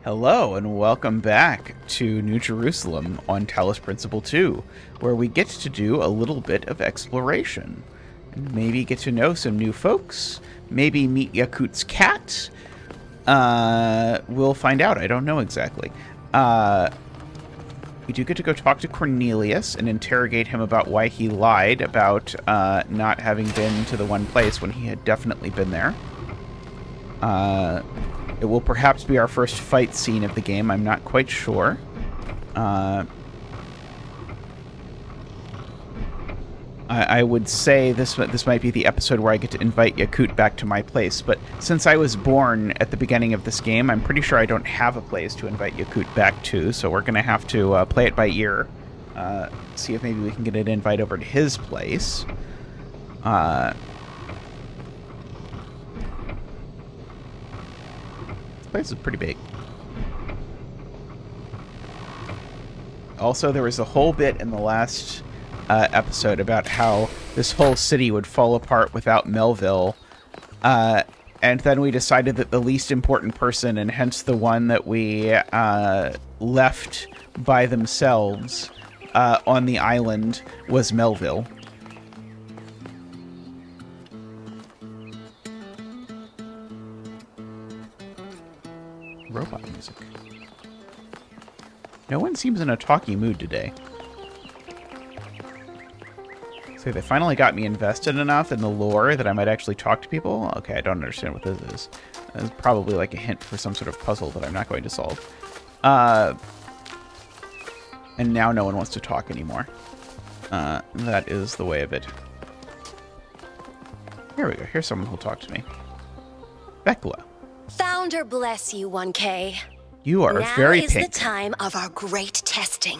Hello and welcome back to New Jerusalem on Talos Principle 2, where we get to do a little bit of exploration. And maybe get to know some new folks, maybe meet Yakut's cat. We'll find out, I don't know exactly. We do get to go talk to Cornelius and interrogate him about why he lied about not having been to the one place when he had definitely been there. It will perhaps be our first fight scene of the game. I'm not quite sure. I would say this might be the episode where I get to invite Yakut back to my place, but since I was born at the beginning of this game, I'm pretty sure I don't have a place to invite Yakut back to, so we're going to have to play it by ear. See if maybe we can get an invite over to his place. Place is pretty big. Also, there was a whole bit in the last episode about how this whole city would fall apart without Melville, and then we decided that the least important person, and hence the one that we left by themselves on the island, was Melville. Robot music. No one seems in a talky mood today. So they finally got me invested enough in the lore that I might actually talk to people. Okay, I don't understand what this is. It's probably like a hint for some sort of puzzle that I'm not going to solve. And now no one wants to talk anymore. That is the way of it. Here we go. Here's someone who'll talk to me. Bekla. Founder bless you, 1K. You are now very is pink. the time of our great testing.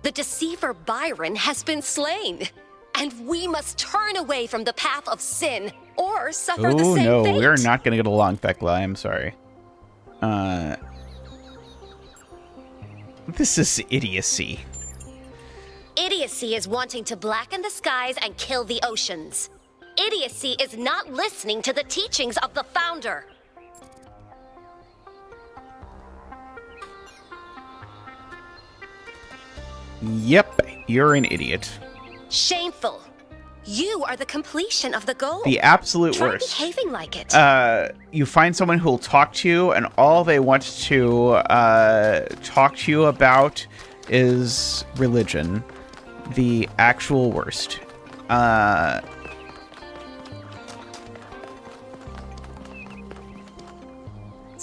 The deceiver Byron has been slain, and we must turn away from the path of sin or suffer the same no, fate. we're not going to get along, Bekla. I'm sorry. This is idiocy. Idiocy is wanting to blacken the skies and kill the oceans. Idiocy is not listening to the teachings of the founder. Yep, you're an idiot. Shameful. You are the completion of the goal. The absolute Try worst. behaving like it. You find someone who'll talk to you, and all they want to talk to you about is religion. The actual worst. Let's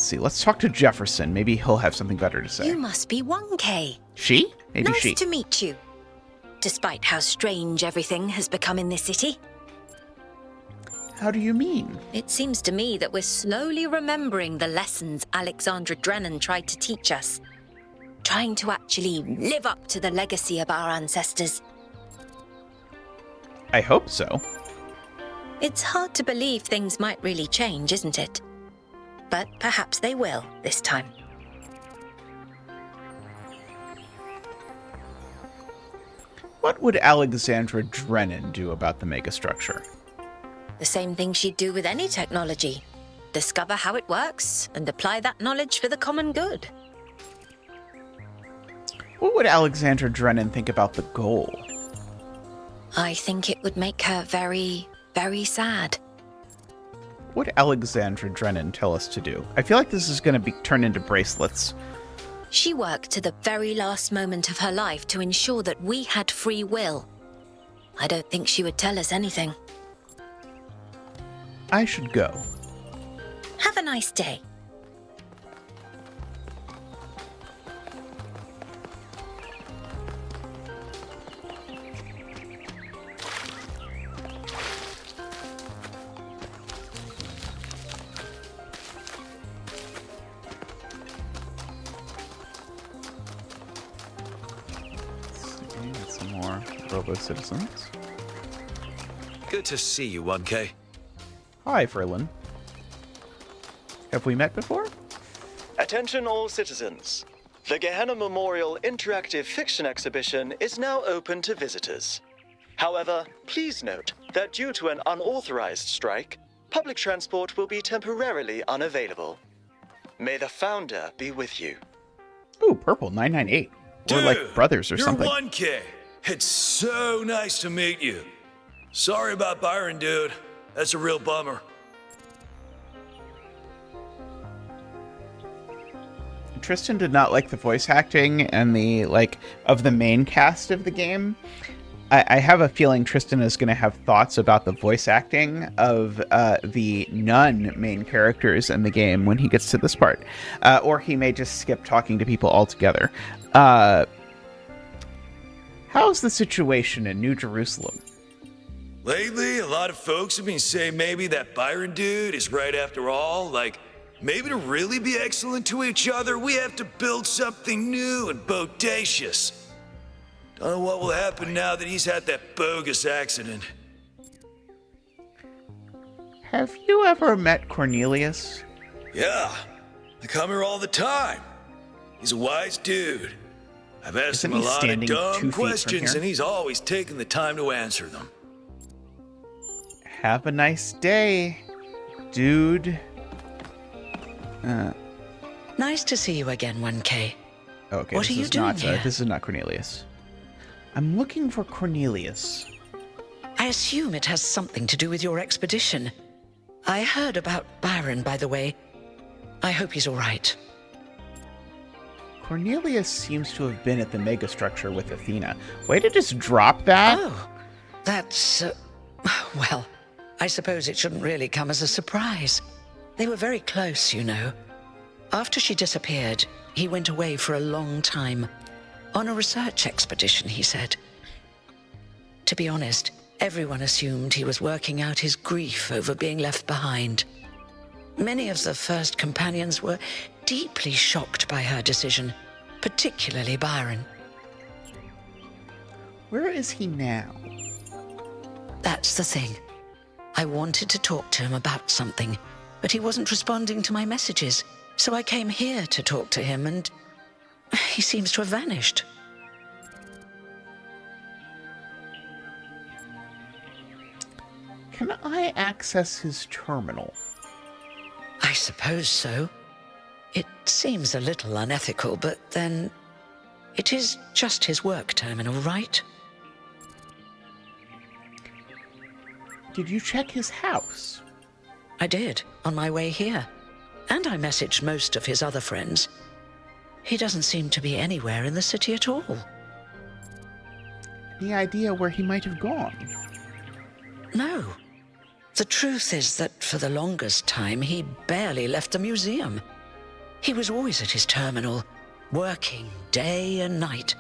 see, let's talk to Jefferson. Maybe he'll have something better to say. You must be 1K. She? Maybe Nice she. to meet you. Despite how strange everything has become in this city, How do you mean? it seems to me that we're slowly remembering the lessons Alexandra Drennan tried to teach us. Trying to actually live up to the legacy of our ancestors. I hope so. It's hard to believe things might really change, isn't it? But perhaps they will this time. What would Alexandra Drennan do about the megastructure? The same thing she'd do with any technology. Discover how it works and apply that knowledge for the common good. What would Alexandra Drennan think about the goal? I think it would make her very, very sad. What would Alexandra Drennan tell us to do? I feel like this is going to be turned into bracelets. She worked to the very last moment of her life to ensure that we had free will. I don't think she would tell us anything. I should go. Have a nice day. Get some more robo-citizens. Good to see you, 1K. Hi, Ferlin. Have we met before? Attention all citizens. The Gehenna Memorial Interactive Fiction Exhibition is now open to visitors. However, please note that due to an unauthorized strike, public transport will be temporarily unavailable. May the Founder be with you. Ooh, purple, 998. We're like brothers or something. You're 1K. It's so nice to meet you. Sorry about Byron, dude. That's a real bummer. Tristan did not like the voice acting and of the main cast of the game. I have a feeling Tristan is going to have thoughts about the voice acting of the non-main characters in the game when he gets to this part. Or he may just skip talking to people altogether. How's the situation in New Jerusalem? Lately, a lot of folks have been saying maybe that Byron dude is right after all. Like, maybe to really be excellent to each other, we have to build something new and bodacious. Don't know what will happen now that he's had that bogus accident. Have you ever met Cornelius? Yeah, I come here all the time. He's a wise dude. I've asked Isn't him a he lot of standing 2 dumb feet from questions, here? and he's always taken the time to answer them. Have a nice day, dude. Nice to see you again, 1K. Okay, What are you doing here? This is not Cornelius. I'm looking for Cornelius. I assume it has something to do with your expedition. I heard about Byron, by the way. I hope he's all right. Cornelius seems to have been at the megastructure with Athena. Way to just drop that. Oh, that's... well, I suppose it shouldn't really come as a surprise. They were very close, you know. After she disappeared, he went away for a long time. On a research expedition, he said. To be honest, everyone assumed he was working out his grief over being left behind. Many of the first companions were deeply shocked by her decision, particularly Byron. Where is he now? That's the thing. I wanted to talk to him about something, but he wasn't responding to my messages, so I came here to talk to him, and he seems to have vanished. Can I access his terminal? I suppose so. It seems a little unethical, but then it is just his work terminal, right? Did you check his house? I did, on my way here. And I messaged most of his other friends. He doesn't seem to be anywhere in the city at all. Any idea where he might have gone? No. The truth is that for the longest time, he barely left the museum. He was always at his terminal, working day and night.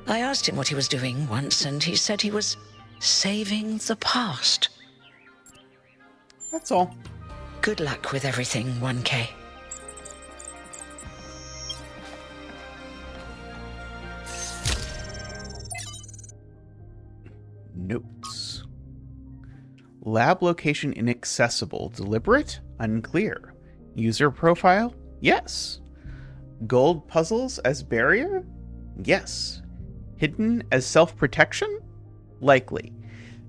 I asked him what he was doing once, and he said he was saving the past. That's all. Good luck with everything, 1K. Notes. Lab location inaccessible. Deliberate? Unclear. User profile? Yes. Gold puzzles as barrier? Yes. Hidden as self-protection? Likely.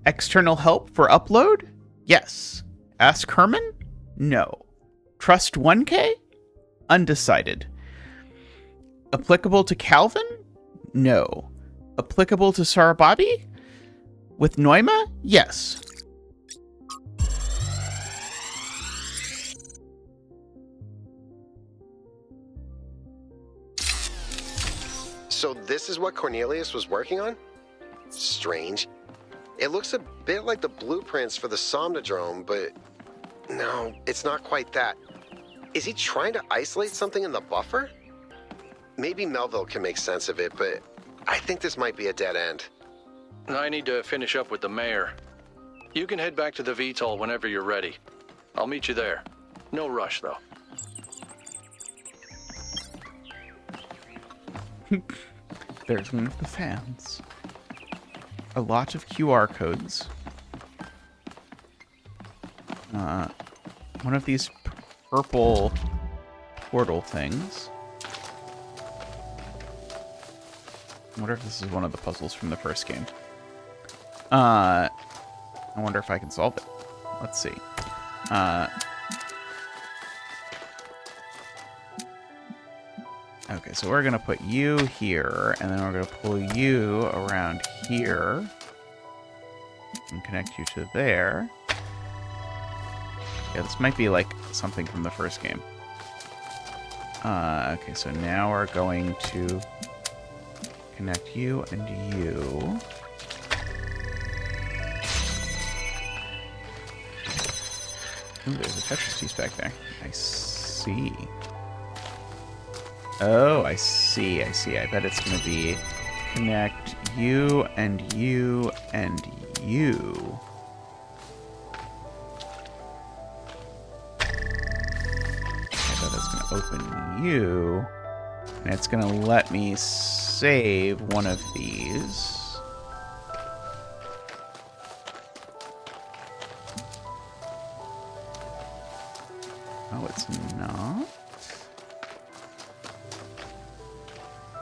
External help for upload? Yes. Ask Herman? No. Trust 1K? Undecided. Applicable to Calvin? No. Applicable to Sarababi? With Noima? Yes. So this is what Cornelius was working on? Strange. It looks a bit like the blueprints for the Somnodrome, but no, it's not quite that. Is he trying to isolate something in the buffer? Maybe Melville can make sense of it, but I think this might be a dead end. I need to finish up with the mayor. You can head back to the VTOL whenever you're ready. I'll meet you there. No rush, though. There's one of the fans. A lot of QR codes. One of these purple portal things. I wonder if this is one of the puzzles from the first game. I wonder if I can solve it. Let's see. Okay, so we're going to put you here, and then we're going to pull you around here and connect you to there. Yeah, this might be like something from the first game. Okay, so now we're going to connect you and you. Ooh, there's a Tetris piece back there. I see. Oh, I see. I bet it's going to be connect you and you and you. I bet that's going to open you. And it's going to let me save one of these. Oh, it's not.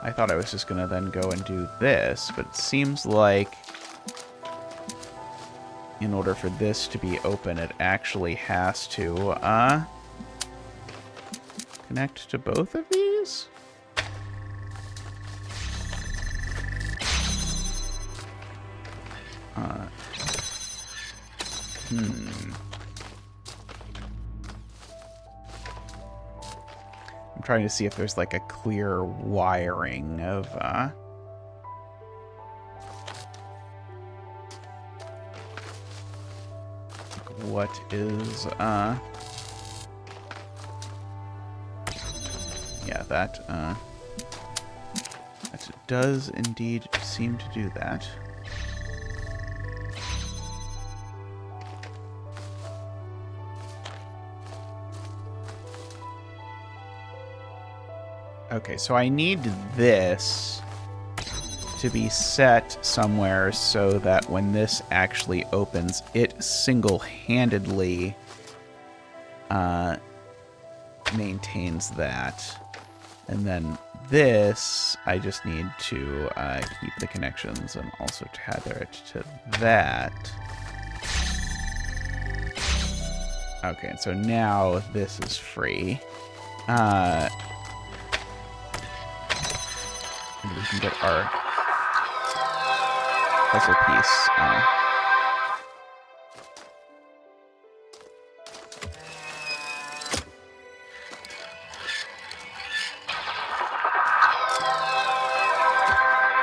I thought I was just going to then go and do this, but it seems like in order for this to be open, it actually has to connect to both of these? I'm trying to see if there's like a clear wiring of what is yeah, that does indeed seem to do that. Okay, so I need this to be set somewhere so that when this actually opens, it single-handedly maintains that. And then this, I just need to keep the connections and also tether it to that. Okay, and so now this is free. And we can get our puzzle piece.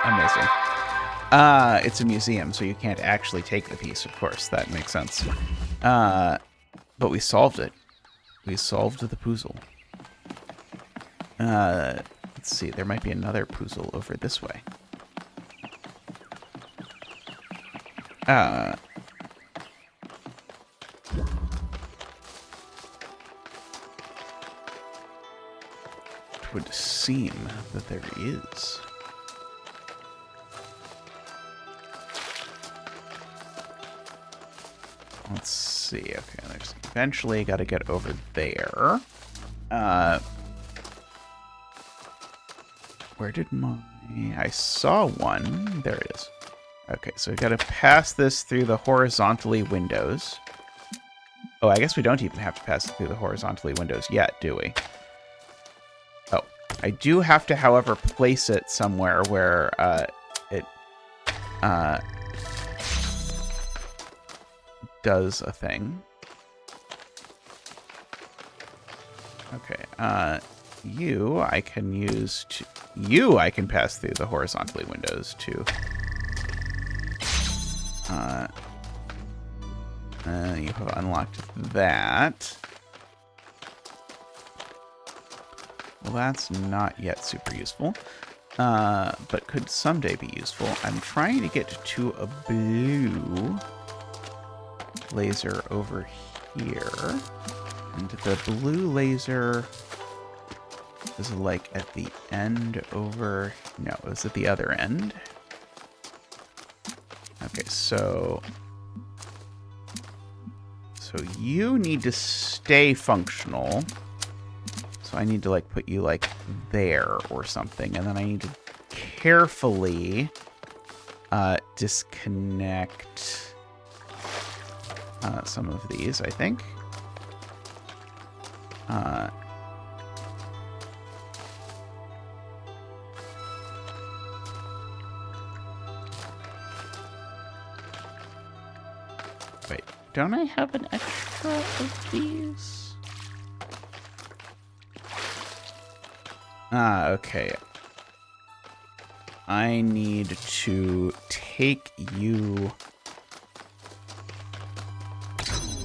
Amazing. It's a museum, so you can't actually take the piece, of course. That makes sense. But we solved it. We solved the puzzle. Let's see, there might be another puzzle over this way. It would seem that there is. Let's see, okay, there's eventually got to get over there. Where did I saw one. There it is. Okay, so we got to pass this through the horizontally windows. Oh, I guess we don't even have to pass it through the horizontally windows yet, do we? Oh, I do have to, however, place it somewhere where it does a thing. Okay, you I can use to... You I can pass through the horizontally windows to... you have unlocked that. Well, that's not yet super useful, but could someday be useful. I'm trying to get to a blue laser over here, and the blue laser is like at the end over... No, it's at the other end. Okay, so you need to stay functional. So I need to like put you like there or something, and then I need to carefully disconnect some of these, I think. Wait, don't I have an extra of these? Okay. I need to take you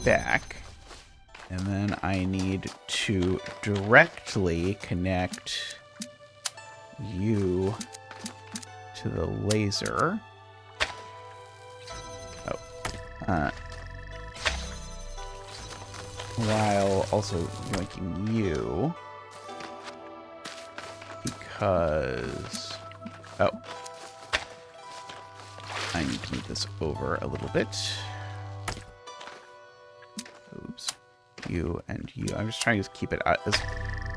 back, and then I need to directly connect you to the laser. While also yoinking you, because I need to move this over a little bit. Oops. You and you. I'm just trying to keep it as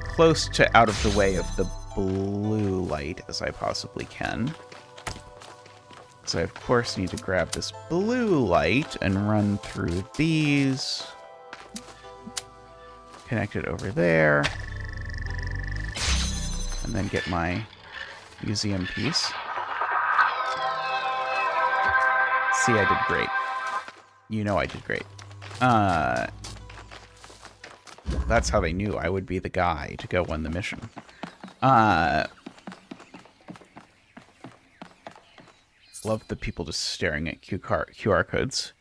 close to out of the way of the blue light as I possibly can. So I, of course, need to grab this blue light and run through these. Connect it over there. And then get my museum piece. See, I did great. You know I did great. That's how they knew I would be the guy to go on the mission. Love the people just staring at QR codes.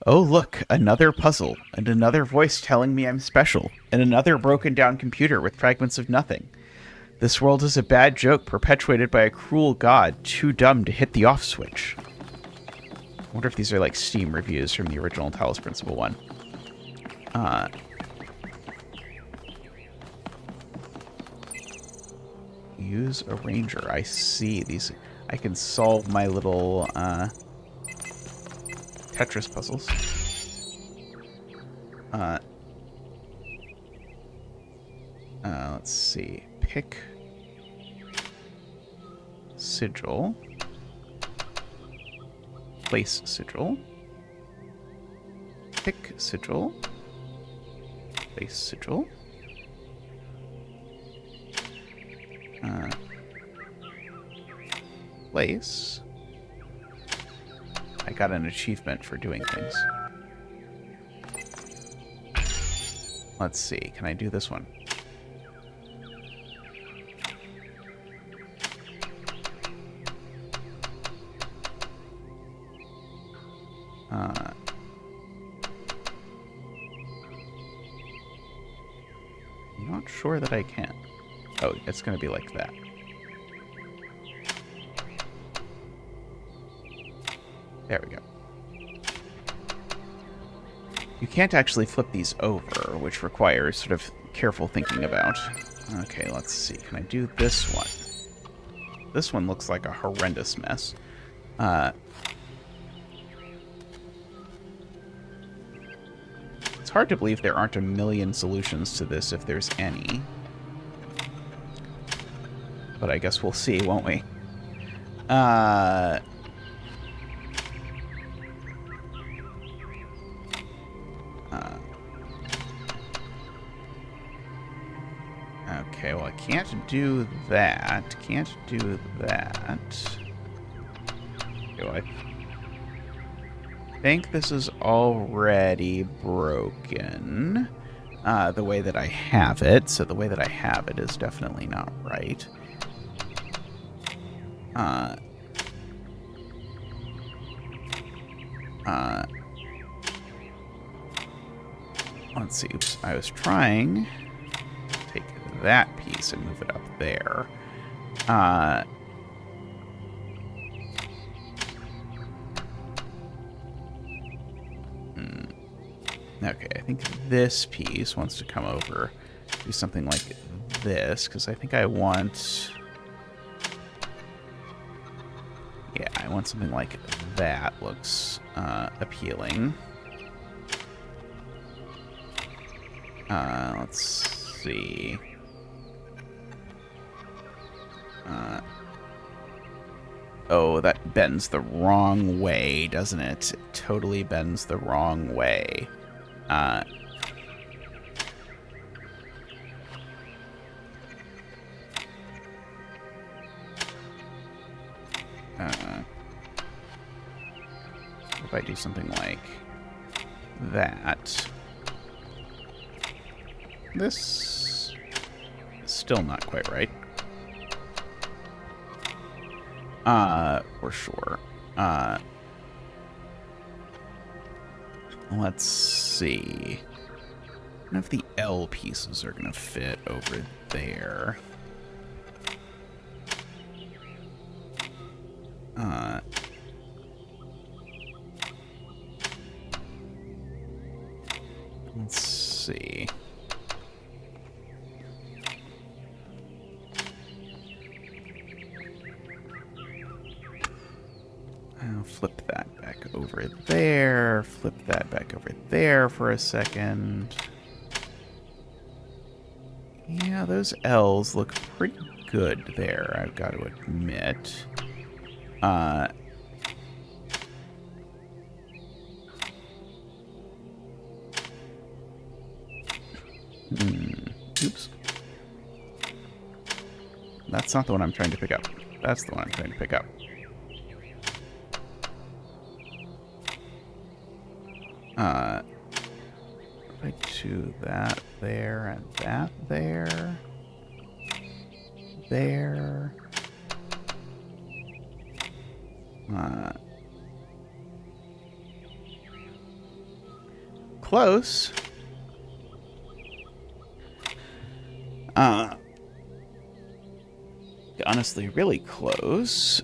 Oh, look, another puzzle, and another voice telling me I'm special, and another broken down computer with fragments of nothing. This world is a bad joke perpetuated by a cruel god too dumb to hit the off switch. I wonder if these are like Steam reviews from the original Talos Principle 1. Use Arranger. I see these. I can solve my little Tetris puzzles. Let's see. Pick sigil. Place sigil. Pick sigil. Place sigil. Place. I got an achievement for doing things. Let's see. Can I do this one? I'm not sure that I can. Oh, it's going to be like that. There we go. You can't actually flip these over, which requires sort of careful thinking about. Okay, let's see. Can I do this one? This one looks like a horrendous mess. It's hard to believe there aren't a million solutions to this if there's any. But I guess we'll see, won't we? Okay, well, I can't do that. Can't do that. Do I think this is already broken the way that I have it. So the way that I have it is definitely not right. Let's see. Oops, I was trying to take that piece and move it up there. Okay, I think this piece wants to come over, do something like this, because I think I want... Yeah, I want something like that. Looks appealing. Let's see. Oh, that bends the wrong way, doesn't it? It totally bends the wrong way. If I do something like that. This is still not quite right. For sure. Let's see. I don't know if the L pieces are going to fit over there. Let's see. I'll flip that back over there. Flip that back over there for a second. Yeah, those L's look pretty good there, I've got to admit. Oops. That's not the one I'm trying to pick up. That's the one I'm trying to pick up. If I do that there and that there. There. Close. Honestly, really close.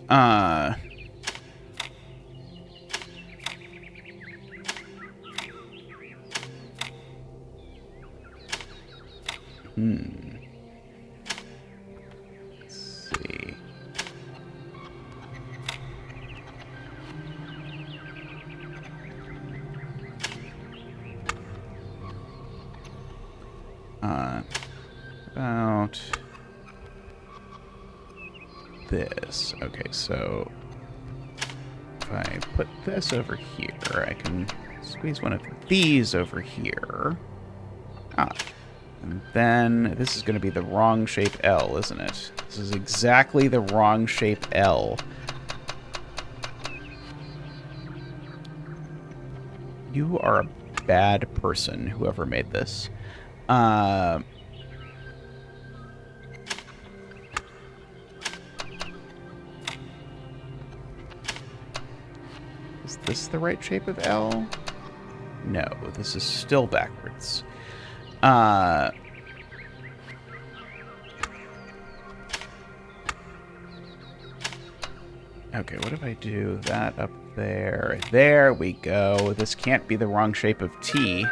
Let's see. About this. Okay, so if I put this over here, I can squeeze one of these over here. And then this is going to be the wrong shape L, isn't it? This is exactly the wrong shape L. You are a bad person, whoever made this. Is this the right shape of L? No, this is still backwards. Okay, what if I do that up there? There we go. This can't be the wrong shape of T.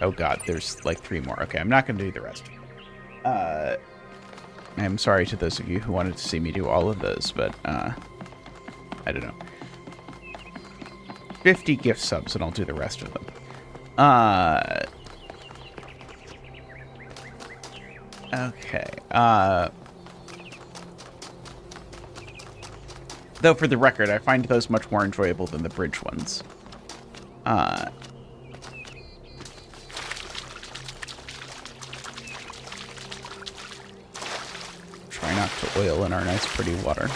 Oh god, there's like 3 more. Okay, I'm not going to do the rest. I'm sorry to those of you who wanted to see me do all of those, but I don't know. 50 gift subs and I'll do the rest of them. Okay. Though, for the record, I find those much more enjoyable than the bridge ones. Try not to oil in our nice, pretty water.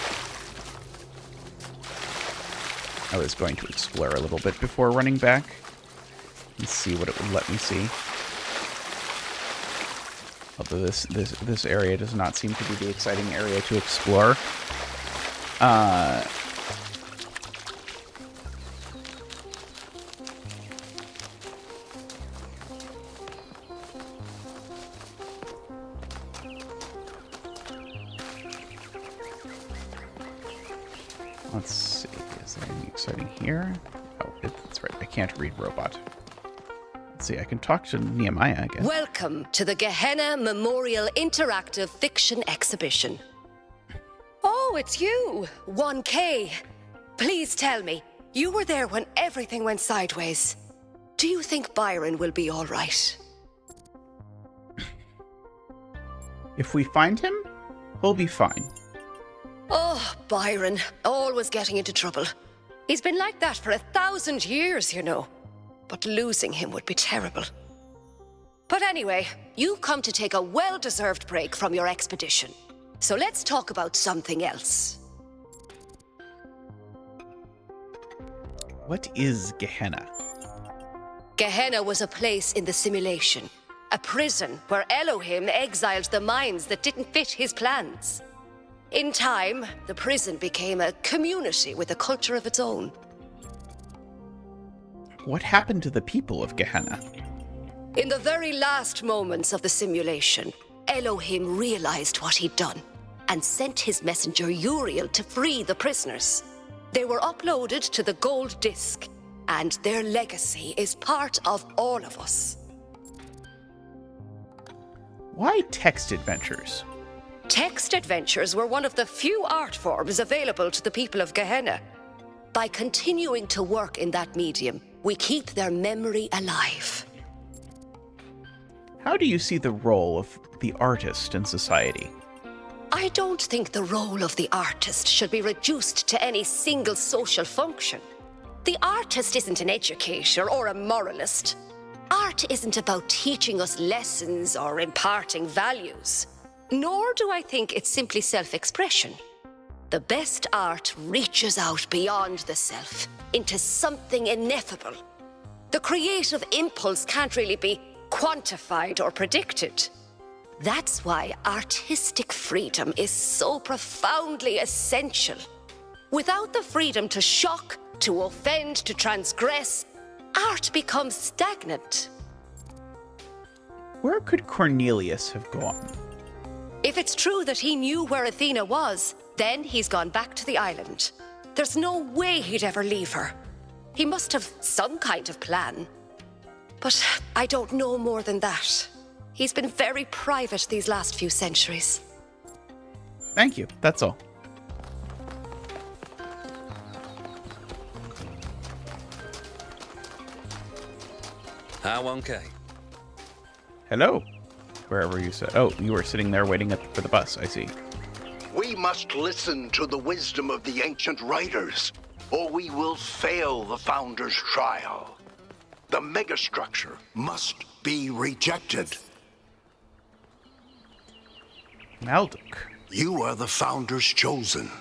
I was going to explore a little bit before running back and see what it would let me see. Although this area does not seem to be the exciting area to explore. Let's see, is there anything exciting here? Oh, that's right, I can't read robot. Let's see, I can talk to Nehemiah, I guess. Welcome to the Gehenna Memorial Interactive Fiction Exhibition. Oh, it's you, 1K. Please tell me, you were there when everything went sideways. Do you think Byron will be all right? If we find him, he'll be fine. Oh, Byron, always getting into trouble. He's been like that for 1,000 years, you know. But losing him would be terrible. But anyway, you've come to take a well-deserved break from your expedition. So let's talk about something else. What is Gehenna? Gehenna was a place in the simulation, a prison where Elohim exiled the minds that didn't fit his plans. In time, the prison became a community with a culture of its own. What happened to the people of Gehenna? In the very last moments of the simulation, Elohim realized what he'd done and sent his messenger Uriel to free the prisoners. They were uploaded to the gold disc, and their legacy is part of all of us. Why text adventures? Text adventures were one of the few art forms available to the people of Gehenna. By continuing to work in that medium, we keep their memory alive. How do you see the role of the artist in society? I don't think the role of the artist should be reduced to any single social function. The artist isn't an educator or a moralist. Art isn't about teaching us lessons or imparting values. Nor do I think it's simply self-expression. The best art reaches out beyond the self, into something ineffable. The creative impulse can't really be quantified or predicted. That's why artistic freedom is so profoundly essential. Without the freedom to shock, to offend, to transgress, art becomes stagnant. Where could Cornelius have gone? If it's true that he knew where Athena was, then he's gone back to the island. There's no way he'd ever leave her. He must have some kind of plan. But I don't know more than that. He's been very private these last few centuries. Thank you. That's all. How okay? Hello. Wherever you said. Oh, you were sitting there waiting for the bus. I see. We must listen to the wisdom of the ancient writers, or we will fail the Founder's trial. The megastructure must be rejected. Malduk. You are the Founder's chosen,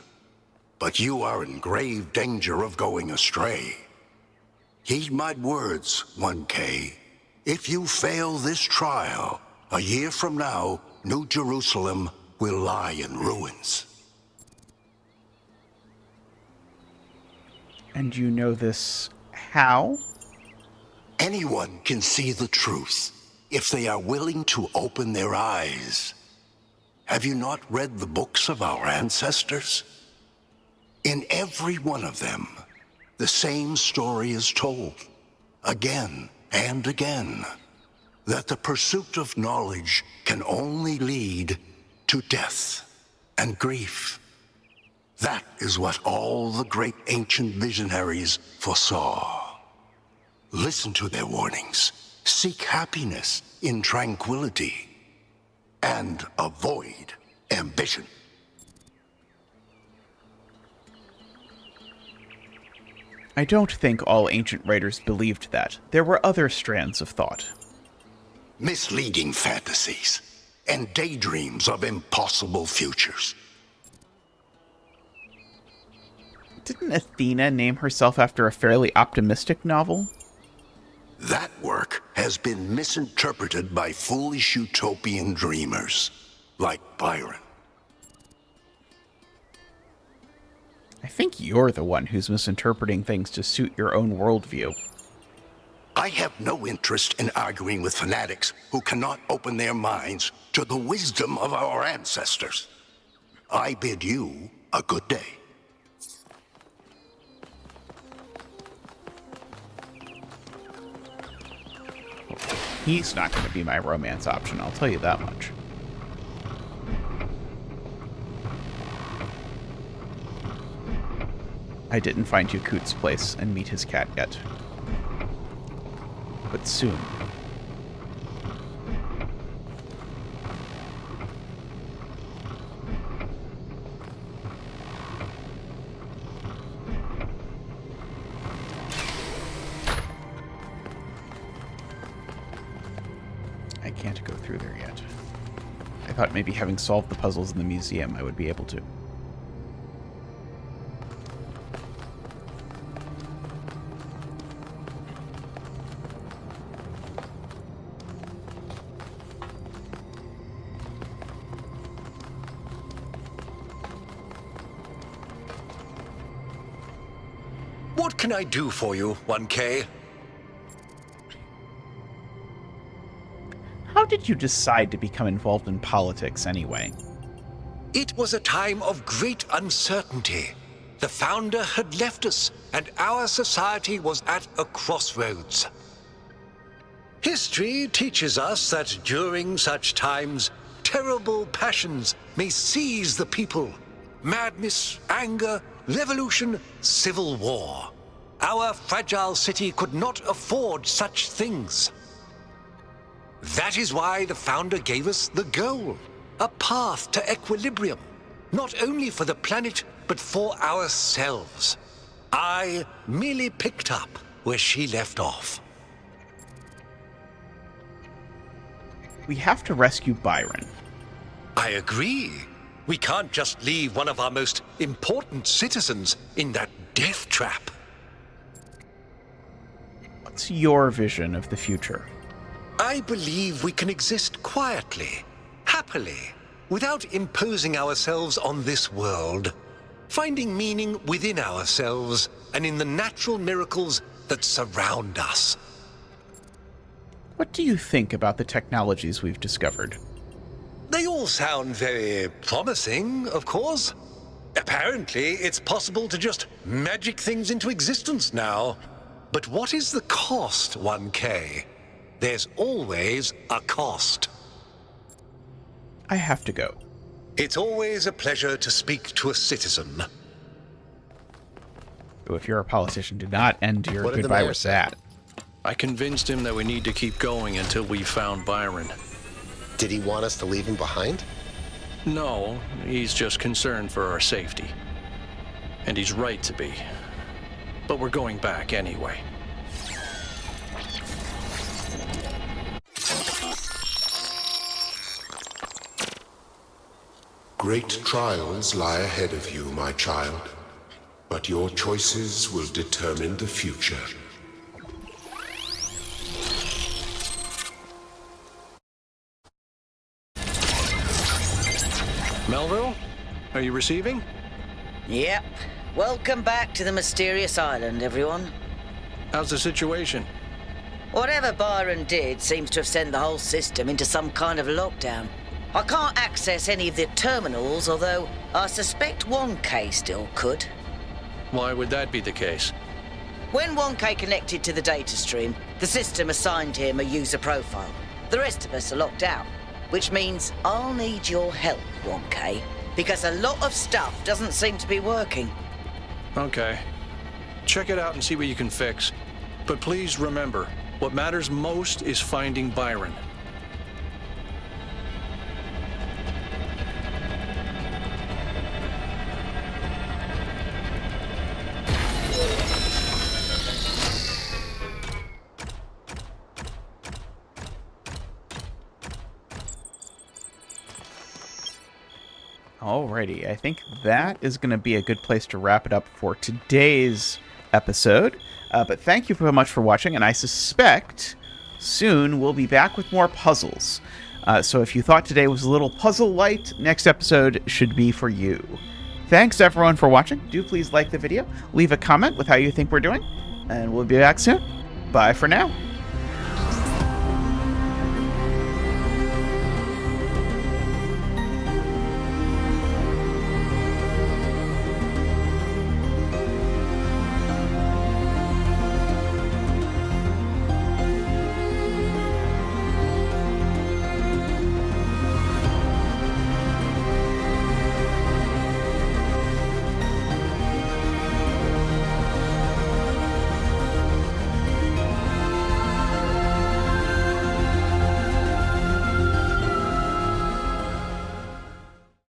but you are in grave danger of going astray. Heed my words, 1K. If you fail this trial, a year from now, New Jerusalem will lie in ruins. And you know this how? Anyone can see the truth if they are willing to open their eyes. Have you not read the books of our ancestors? In every one of them, the same story is told, again and again, that the pursuit of knowledge can only lead to death and grief. That is what all the great ancient visionaries foresaw. Listen to their warnings. Seek happiness in tranquility and avoid ambition. I don't think all ancient writers believed that. There were other strands of thought. Misleading fantasies and daydreams of impossible futures. Didn't Athena name herself after a fairly optimistic novel? That work has been misinterpreted by foolish utopian dreamers, like Byron. I think you're the one who's misinterpreting things to suit your own worldview. I have no interest in arguing with fanatics who cannot open their minds to the wisdom of our ancestors. I bid you a good day. He's not going to be my romance option, I'll tell you that much. I didn't find Yakut's place and meet his cat yet. But soon. I can't go through there yet. I thought maybe having solved the puzzles in the museum I would be able to. What can I do for you, 1K? How did you decide to become involved in politics anyway? It was a time of great uncertainty. The founder had left us, and our society was at a crossroads. History teaches us that during such times, terrible passions may seize the people. Madness, anger, revolution, civil war. Our fragile city could not afford such things. That is why the founder gave us the goal, a path to equilibrium, not only for the planet, but for ourselves. I merely picked up where she left off. We have to rescue Byron. I agree. We can't just leave one of our most important citizens in that death trap. What's your vision of the future? I believe we can exist quietly, happily, without imposing ourselves on this world, finding meaning within ourselves and in the natural miracles that surround us. What do you think about the technologies we've discovered? They all sound very promising, of course. Apparently, it's possible to just magic things into existence now. But what is the cost, 1K? There's always a cost. I have to go. It's always a pleasure to speak to a citizen. So if you're a politician, do not end your What did the goodbye mayor with say? that. I convinced him that we need to keep going until we've found Byron. Did he want us to leave him behind? No, he's just concerned for our safety. And he's right to be. But we're going back anyway. Great trials lie ahead of you, my child, but your choices will determine the future. Melville, are you receiving? Yep. Welcome back to the mysterious island, everyone. How's the situation? Whatever Byron did seems to have sent the whole system into some kind of lockdown. I can't access any of the terminals, although I suspect 1K still could. Why would that be the case? When 1K connected to the data stream, the system assigned him a user profile. The rest of us are locked out, which means I'll need your help, 1K, because a lot of stuff doesn't seem to be working. Okay. Check it out and see what you can fix. But please remember, what matters most is finding Byron. Alrighty, I think that is going to be a good place to wrap it up for today's episode. But thank you very much for watching, and I suspect soon we'll be back with more puzzles. So if you thought today was a little puzzle light, next episode should be for you. Thanks everyone for watching. Do please like the video, leave a comment with how you think we're doing, and we'll be back soon. Bye for now.